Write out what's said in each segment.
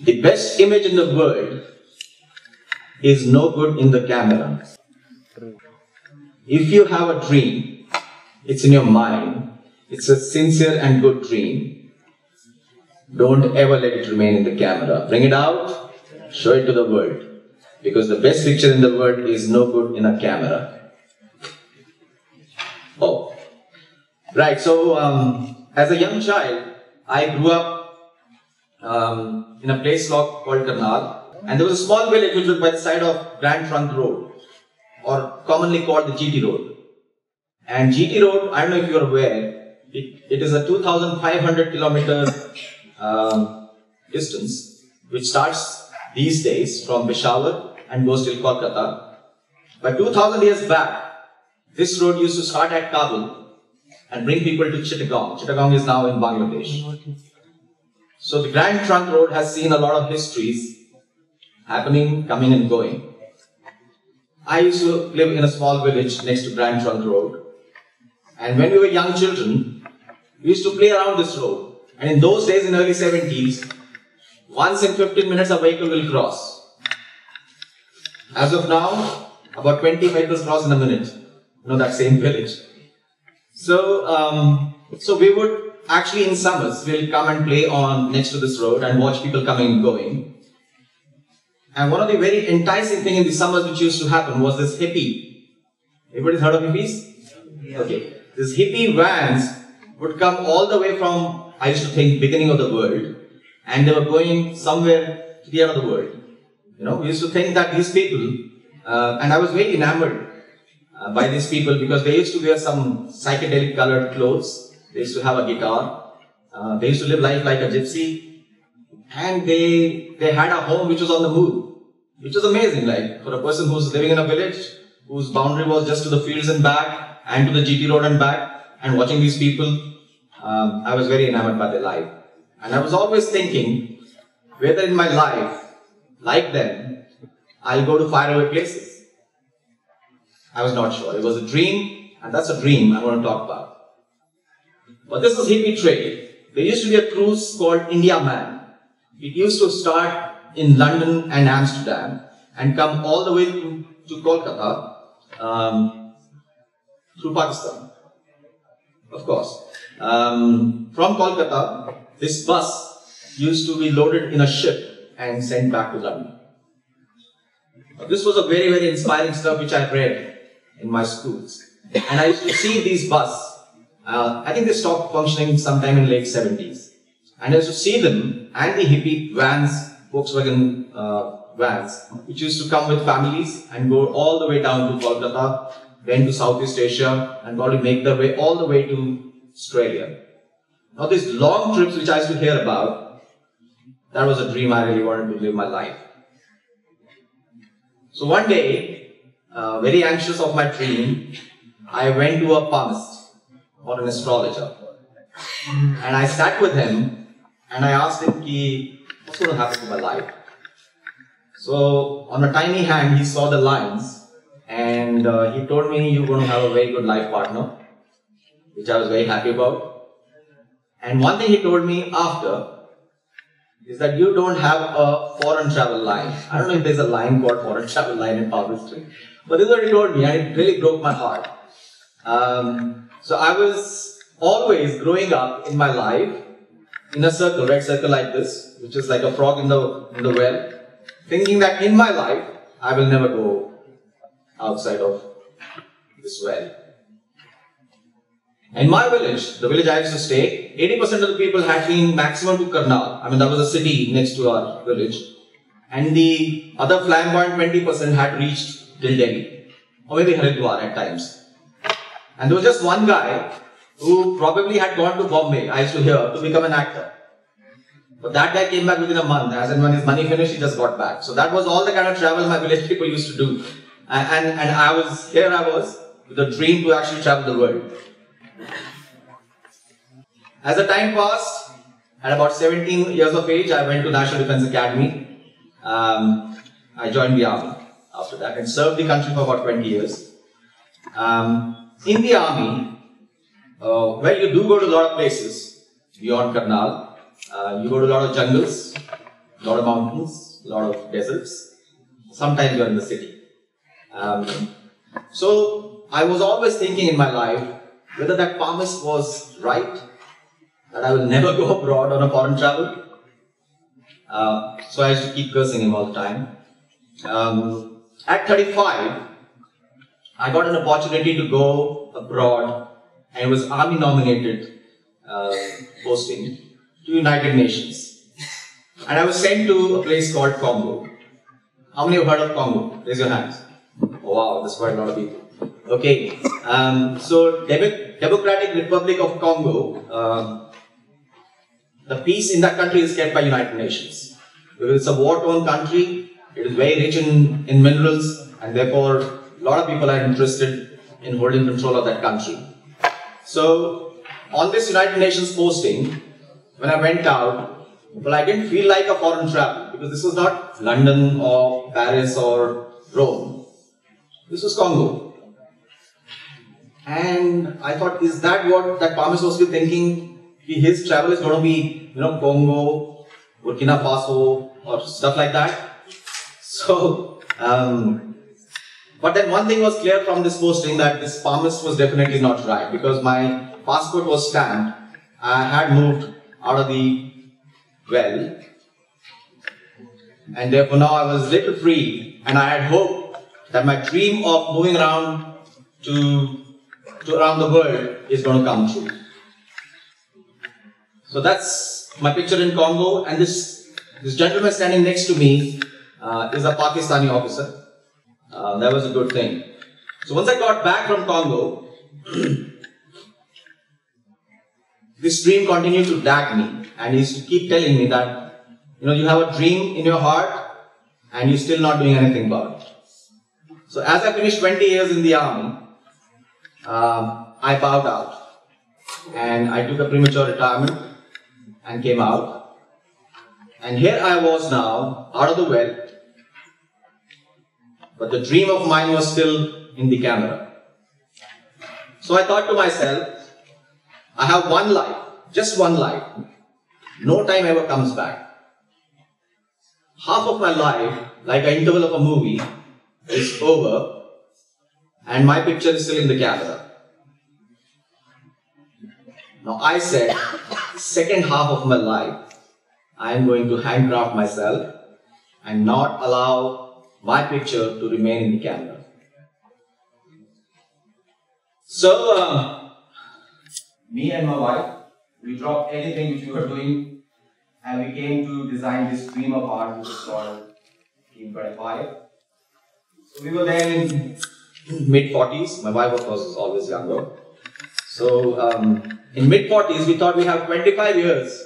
The best image in the world is no good in the camera. If you have a dream, it's in your mind, it's a sincere and good dream, don't ever let it remain in the camera. Bring it out, show it to the world. Because the best picture in the world is no good in a camera. Oh. Right, so as a young child, I grew up in a place called Karnal. And there was a small village which was by the side of Grand Trunk Road, or commonly called the GT Road. And GT Road, I don't know if you're aware, it is a 2,500 kilometer distance, which starts these days from Peshawar and goes till Kolkata. But 2,000 years back, this road used to start at Kabul and bring people to Chittagong. Chittagong is now in Bangladesh. So the Grand Trunk Road has seen a lot of histories happening, coming and going. I used to live in a small village next to Grand Trunk Road. And when we were young children, we used to play around this road. And in those days, in early 70s, once in 15 minutes a vehicle will cross. As of now, about 20 vehicles cross in a minute. You know, that same village. So we would actually in summers, we'll come and play on next to this road and watch people coming and going. And one of the very enticing things in the summers which used to happen was this hippie. Everybody's heard of hippies? Yeah. Okay. These hippie vans would come all the way from, I used to think, beginning of the world, and they were going somewhere to the end of the world. You know, we used to think that these people, and I was very enamored by these people because they used to wear some psychedelic colored clothes, they used to have a guitar, they used to live life like a gypsy, and they had a home which was on the moon, which was amazing. Like for a person who's living in a village, whose boundary was just to the fields and back, and to the GT road and back, and watching these people, I was very enamored by their life. And I was always thinking, whether in my life, like them, I'll go to faraway places. I was not sure. It was a dream, and that's a dream I want to talk about. But this was hippie trail. There used to be a cruise called India Man. It used to start in London and Amsterdam and come all the way to Kolkata through Pakistan, of course. From Kolkata, this bus used to be loaded in a ship and sent back to London. This was a very, very inspiring stuff which I read in my schools. And I used to see these buses. I think they stopped functioning sometime in late 70s. And I used to see them and the hippie vans, Volkswagen vans, which used to come with families and go all the way down to Kolkata, then to Southeast Asia, and probably make their way all the way to Australia. Now these long trips which I used to hear about, that was a dream I really wanted to live my life. So one day, very anxious of my dream, I went to a palmist or an astrologer. And I sat with him and I asked him, what's going to happen to my life? So on a tiny hand, he saw the lines and he told me, you're going to have a very good life partner, which I was very happy about. And one thing he told me after is that you don't have a foreign travel line. I don't know if there's a line called foreign travel line in power history, but this is what he told me and it really broke my heart. So I was always growing up in my life in a circle, red circle like this, which is like a frog in the well, thinking that in my life, I will never go outside of this well. In my village, the village I used to stay, 80% of the people had been maximum to Karnal. I mean, that was a city next to our village. And the other flamboyant 20% had reached till Delhi, or maybe Haridwar at times. And there was just one guy who probably had gone to Bombay, I used to hear, to become an actor. But that guy came back within a month, as and when his money finished, he just got back. So that was all the kind of travel my village people used to do. And I was with a dream to actually travel the world. As the time passed, at about 17 years of age, I went to National Defence Academy. I joined the army after that and served the country for about 20 years. In the army, well, you do go to a lot of places beyond Karnal. You go to a lot of jungles, a lot of mountains, a lot of deserts. Sometimes you're in the city. So I was always thinking in my life whether that palmist was right, that I will never go abroad on a foreign travel. So I used to keep cursing him all the time. At 35, I got an opportunity to go abroad, and it was army nominated posting to United Nations. And I was sent to a place called Congo. How many have heard of Congo? Raise your hands. Oh, wow, there's quite a lot of people. Okay, so Democratic Republic of Congo, the peace in that country is kept by United Nations. Because it's a war-torn country, it is very rich in minerals, and therefore a lot of people are interested in holding control of that country. So, on this United Nations posting, when I went out, well, I didn't feel like a foreign travel, because this was not London or Paris or Rome. This was Congo. And I thought, is that what that palmist was thinking? His travel is going to be, Congo, Burkina Faso, or stuff like that. So, but then one thing was clear from this posting, that this palmist was definitely not right, because my passport was stamped. I had moved out of the well, and therefore now I was a little free, and I had hope that my dream of moving around to around the world is going to come true. So that's my picture in Congo, and this gentleman standing next to me is a Pakistani officer. That was a good thing. So once I got back from Congo, this dream continued to nag me, and he used to keep telling me that, you have a dream in your heart and you're still not doing anything about it. So as I finished 20 years in the army, I bowed out, and I took a premature retirement and came out. And here I was now, out of the well, but the dream of mine was still in the camera. So I thought to myself, I have one life, just one life. No time ever comes back. Half of my life, like an interval of a movie, is over, and my picture is still in the camera. Now I said, second half of my life, I am going to handcraft myself and not allow my picture to remain in the camera. So, me and my wife, we dropped everything which we were doing, and we came to design this dream of art, which is called Team 25. So we were then in mid-40s. My wife, of course, was always younger. So in mid-40s, we thought we have 25 years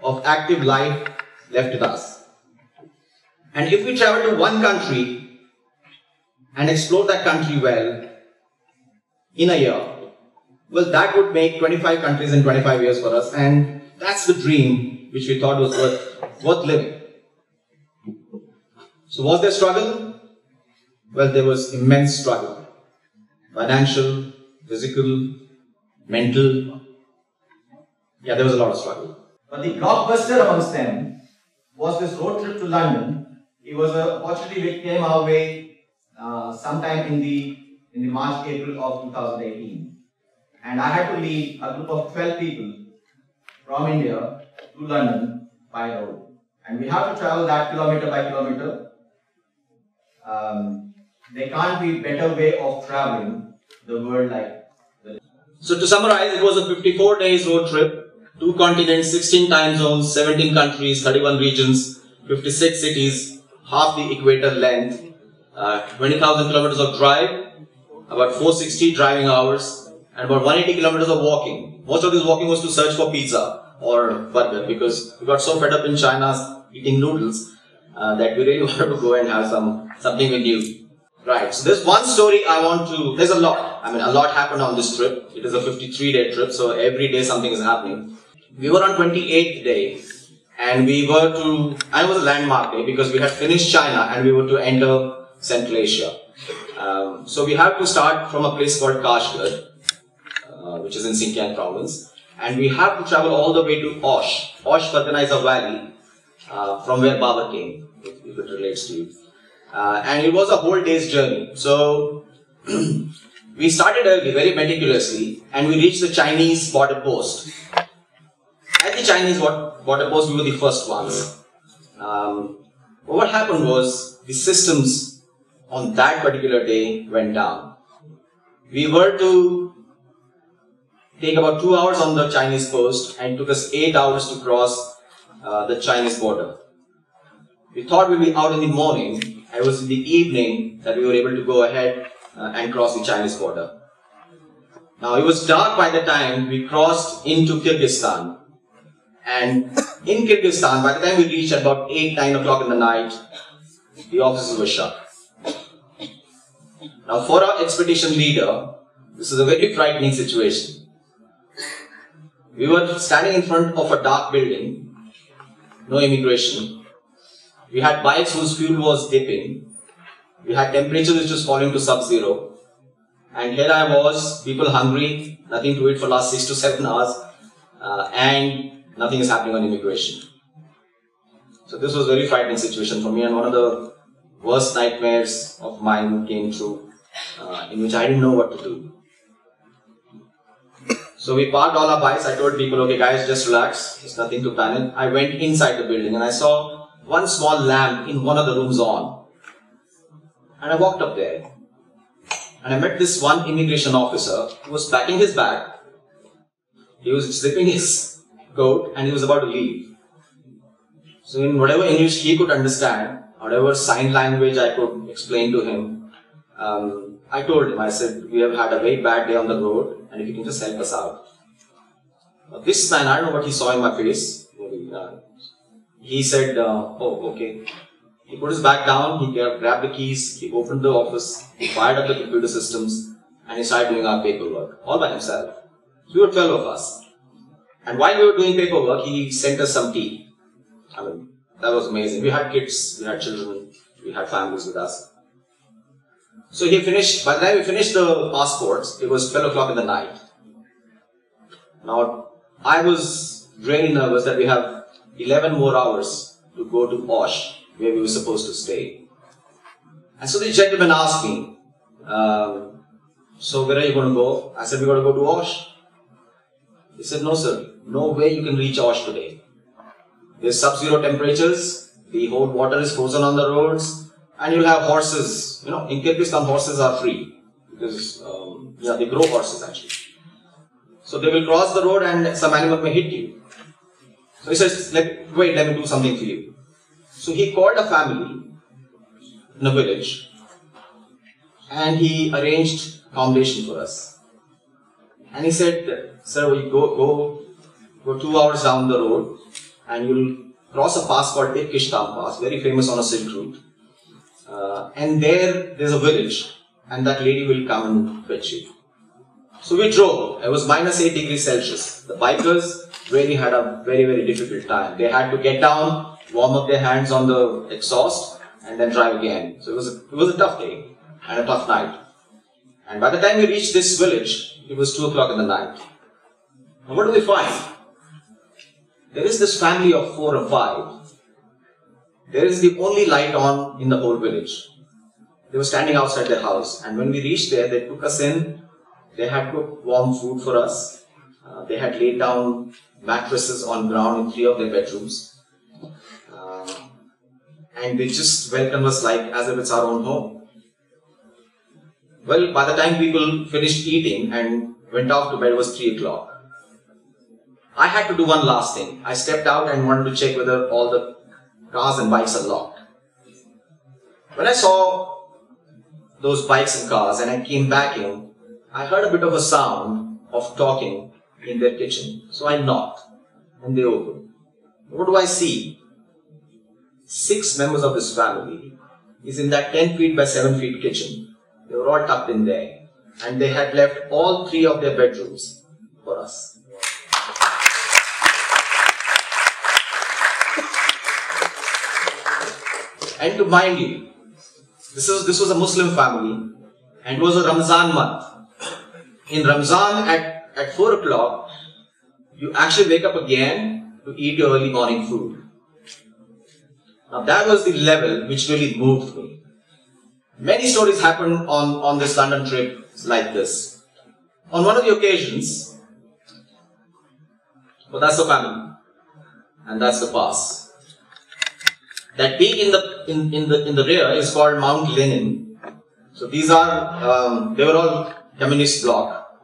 of active life left with us. And if we travel to one country and explore that country well in a year, well, that would make 25 countries in 25 years for us. And that's the dream which we thought was worth living. So was there struggle? Well, there was immense struggle. Financial, physical, mental. Yeah, there was a lot of struggle. But the blockbuster amongst them was this road trip to London. It was an opportunity which came our way sometime in the March, April of 2018. And I had to lead a group of 12 people from India to London by road. And we have to travel that kilometer by kilometer. There can't be a better way of traveling the world like this. So to summarize, it was a 54 days road trip, 2 continents, 16 time zones, 17 countries, 31 regions, 56 cities, half the equator length, 20,000 kilometers of drive, about 460 driving hours, and about 180 kilometers of walking. Most of this walking was to search for pizza or burger, because we got so fed up in China eating noodles that we really wanted to go and have something new. Right, so there's one story there's a lot. A lot happened on this trip. It is a 53-day trip, so every day something is happening. We were on 28th day, and it was a landmark day because we had finished China and we were to enter Central Asia. So we have to start from a place called Keshwar, which is in Xinjiang province, and we have to travel all the way to Osh. Osh Pargana is a valley from where Babur came, if it relates to you. And it was a whole day's journey. So we started early, very meticulously, and we reached the Chinese border post. At the Chinese border post, we were the first ones. What happened was, the systems on that particular day went down. We were to take about 2 hours on the Chinese post, and it took us 8 hours to cross the Chinese border. We thought we'd be out in the morning, and it was in the evening that we were able to go ahead and cross the Chinese border. Now, it was dark by the time we crossed into Kyrgyzstan. And in Kyrgyzstan, by the time we reached about 8, 9 o'clock in the night, the offices were shut. Now, for our expedition leader, this is a very frightening situation. We were standing in front of a dark building, no immigration. We had bikes whose fuel was dipping. We had temperature which was falling to sub-zero. And here I was, people hungry, nothing to eat for the last 6 to 7 hours, and nothing is happening on immigration. So this was a very frightening situation for me, and one of the worst nightmares of mine came true, in which I didn't know what to do. So we parked all our bikes. I told people, okay guys, just relax, there's nothing to panic. I went inside the building and I saw one small lamp in one of the rooms on. And I walked up there. And I met this one immigration officer who was packing his bag. He was zipping his coat and he was about to leave. So in whatever English he could understand, whatever sign language I could explain to him, I told him, I said, we have had a very bad day on the road and if you can just help us out. This man, I don't know what he saw in my face. He said, oh, okay. He put his bag down, he grabbed the keys, he opened the office, he fired up the computer systems, and he started doing our paperwork, all by himself. So we were 12 of us. And while we were doing paperwork, he sent us some tea. I mean, that was amazing. We had kids, we had children, we had families with us. So he finished, by the time we finished the passports, it was 12 o'clock in the night. Now, I was really nervous that we have 11 more hours to go to Osh, where we were supposed to stay. And so the gentleman asked me, so where are you going to go? I said, we're going to go to Osh. He said, no sir, no way you can reach Osh today. There's sub-zero temperatures, the whole water is frozen on the roads, and you'll have horses. You know, in Kyrgyzstan horses are free, because they grow horses actually. So they will cross the road and some animal may hit you. So he says, wait, let me do something for you. So he called a family in a village and he arranged accommodation for us. And he said, sir, we go 2 hours down the road and you'll cross a pass called Keshwar Pass, very famous on a Silk Route. And there's a village and that lady will come and fetch you. So we drove. It was -8 degrees Celsius. The bikers really had a very, very difficult time. They had to get down, warm up their hands on the exhaust and then drive again. So it was a tough day and a tough night. And by the time we reached this village, it was 2 o'clock in the night. And what do we find? There is this family of 4 or 5. There is the only light on in the whole village. They were standing outside their house, and when we reached there, they took us in. They had cooked warm food for us. They had laid down mattresses on ground in 3 of their bedrooms. And they just welcomed us like as if it's our own home. Well, by the time people finished eating and went off to bed, it was 3 o'clock. I had to do one last thing. I stepped out and wanted to check whether all the cars and bikes are locked. When I saw those bikes and cars and I came back in, I heard a bit of a sound of talking in their kitchen. So I knocked and they opened. What do I see? 6 members of this family is in that 10 feet by 7 feet kitchen. They were all tucked in there and they had left all 3 of their bedrooms for us. And to mind you, this was a Muslim family and it was a Ramzan month. In Ramzan at 4 o'clock, you actually wake up again to eat your early morning food. Now that was the level which really moved me. Many stories happened on this London trip like this. On one of the occasions, well, that's the family, and that's the pass. That peak in the rear is called Mount Lenin. So these are they were all communist bloc,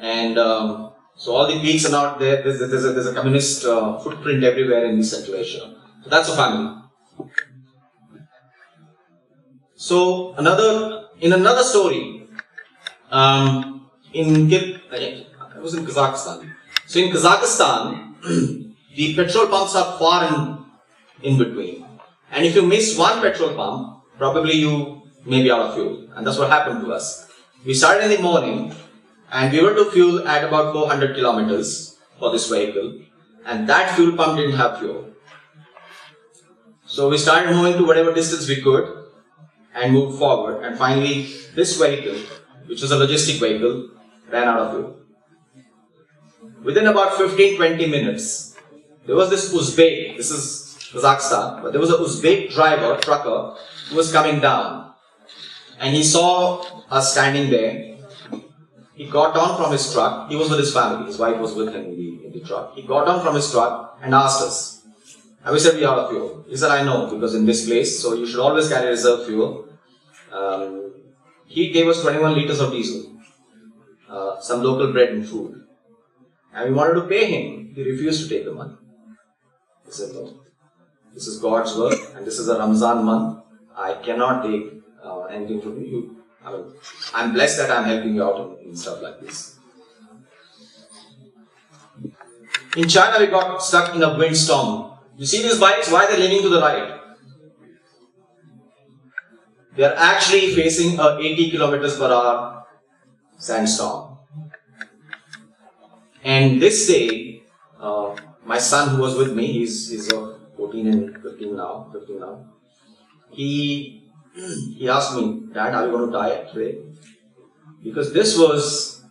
and so all the peaks are not there. There's a communist footprint everywhere in Central Asia. So that's a family. So in another story, I was in Kazakhstan. So in Kazakhstan, the petrol pumps are far in between. And if you miss one petrol pump, probably you may be out of fuel. And that's what happened to us. We started in the morning and we were to fuel at about 400 kilometers for this vehicle. And that fuel pump didn't have fuel. So we started moving to whatever distance we could and moved forward. And finally, this vehicle, which was a logistic vehicle, ran out of fuel. Within about 15-20 minutes, there was this Uzbek, this is Kazakhstan, but there was a Uzbek trucker, who was coming down. And he saw us standing there. He got down from his truck. He was with his family. His wife was with him in the truck. He got down from his truck and asked us. And we said, we are out of fuel. He said, I know, because in this place, so you should always carry reserve fuel. He gave us 21 liters of diesel, some local bread and food. And we wanted to pay him. He refused to take the money. He said, no, this is God's work and this is a Ramzan month. I cannot take anything from you. I mean, I'm blessed that I'm helping you out in stuff like this. In China, we got stuck in a windstorm. You see these bikes, why they're leaning to the right? They're actually facing a 80 kilometers per hour sandstorm. And this day, my son who was with me, he's 14 and 15 now, he asked me, Dad, are you going to die today? Because this was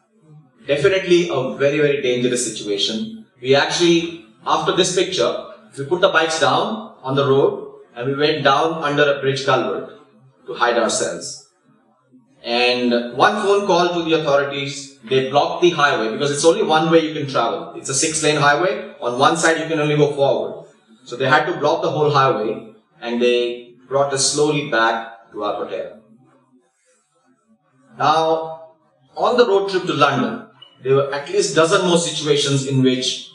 definitely a very, very dangerous situation. We actually, after this picture, we put the bikes down on the road and we went down under a bridge culvert to hide ourselves. And one phone call to the authorities, they blocked the highway because it's only one way you can travel. It's a 6-lane highway. On one side you can only go forward. So they had to block the whole highway and they brought us slowly back to our hotel. Now, on the road trip to London, there were at least a dozen more situations in which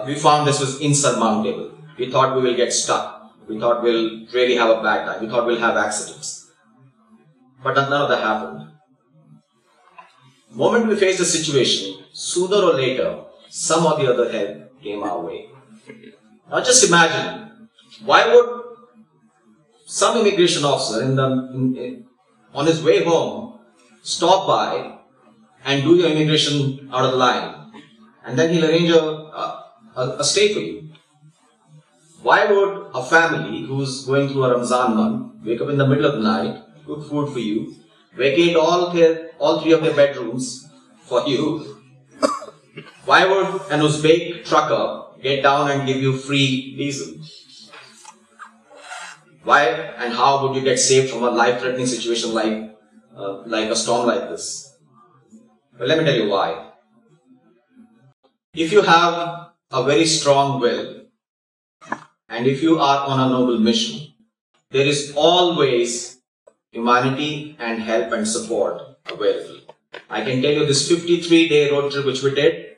we found this was insurmountable. We thought we will get stuck. We thought we'll really have a bad time. We thought we'll have accidents. But none of that happened. The moment we faced a situation, sooner or later, some or the other help came our way. Now just imagine, why would some immigration officer on his way home stop by and do your immigration out of the line, and then he'll arrange a stay for you? Why would a family who's going through a Ramzan month wake up in the middle of the night, cook food for you, vacate all 3 of their bedrooms for you? Why would an Uzbek trucker get down and give you free diesel? Why and how would you get saved from a life-threatening situation like a storm like this? Well, let me tell you why. If you have a very strong will, and if you are on a noble mission, there is always humanity and help and support available. I can tell you this 53-day road trip which we did,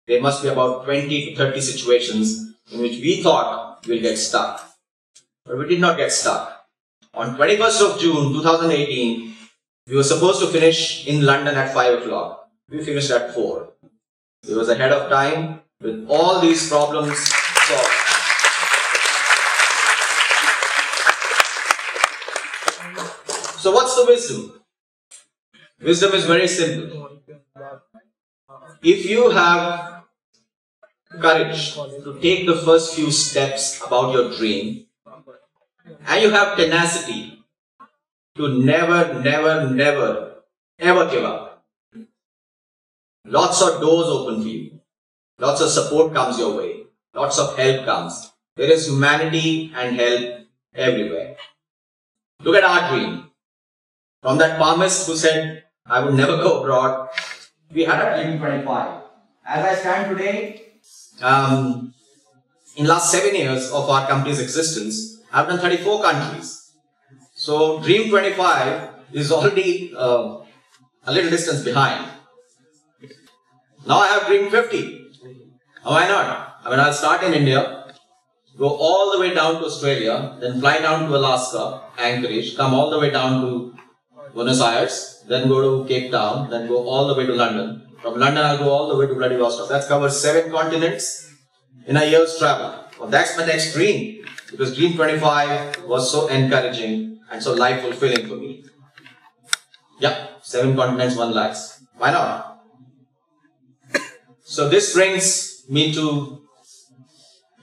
there must be about 20 to 30 situations in which we thought we'll get stuck. But we did not get stuck. On 21st of June 2018, we were supposed to finish in London at 5 o'clock. We finished at 4. It was ahead of time with all these problems solved. So what's the wisdom? Wisdom is very simple. If you have courage to take the first few steps about your dream, and you have tenacity to never, never, never, ever give up, lots of doors open for you. Lots of support comes your way. Lots of help comes. There is humanity and help everywhere. Look at our dream. From that palmist who said, I would never go abroad, we had a Dream 25. As I stand today, in last 7 years of our company's existence, I've done 34 countries. So Dream 25 is already a little distance behind. Now I have Dream 50. Why not? I mean, I'll start in India, go all the way down to Australia, then fly down to Alaska, Anchorage, come all the way down to Buenos Aires, then go to Cape Town, then go all the way to London. From London, I'll go all the way to Vladivostok. That covers 7 continents in a year's travel. Well, that's my next dream, because Dream 25 was so encouraging and so life fulfilling for me. Yeah, 7 continents, 1 lakh. Why not? So this brings me to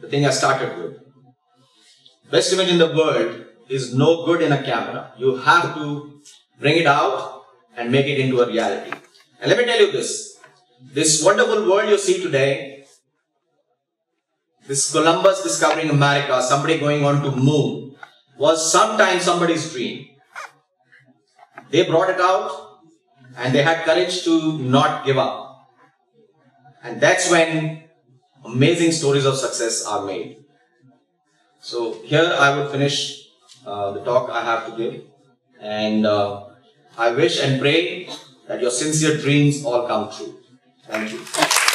the thing I started with. Best image in the world is no good in a camera. You have to bring it out and make it into a reality. And let me tell you this. This wonderful world you see today, this Columbus discovering America, somebody going on to moon, was sometimes somebody's dream. They brought it out and they had courage to not give up. And that's when amazing stories of success are made. So here I would finish the talk I have to give. And I wish and pray that your sincere dreams all come true. Thank you.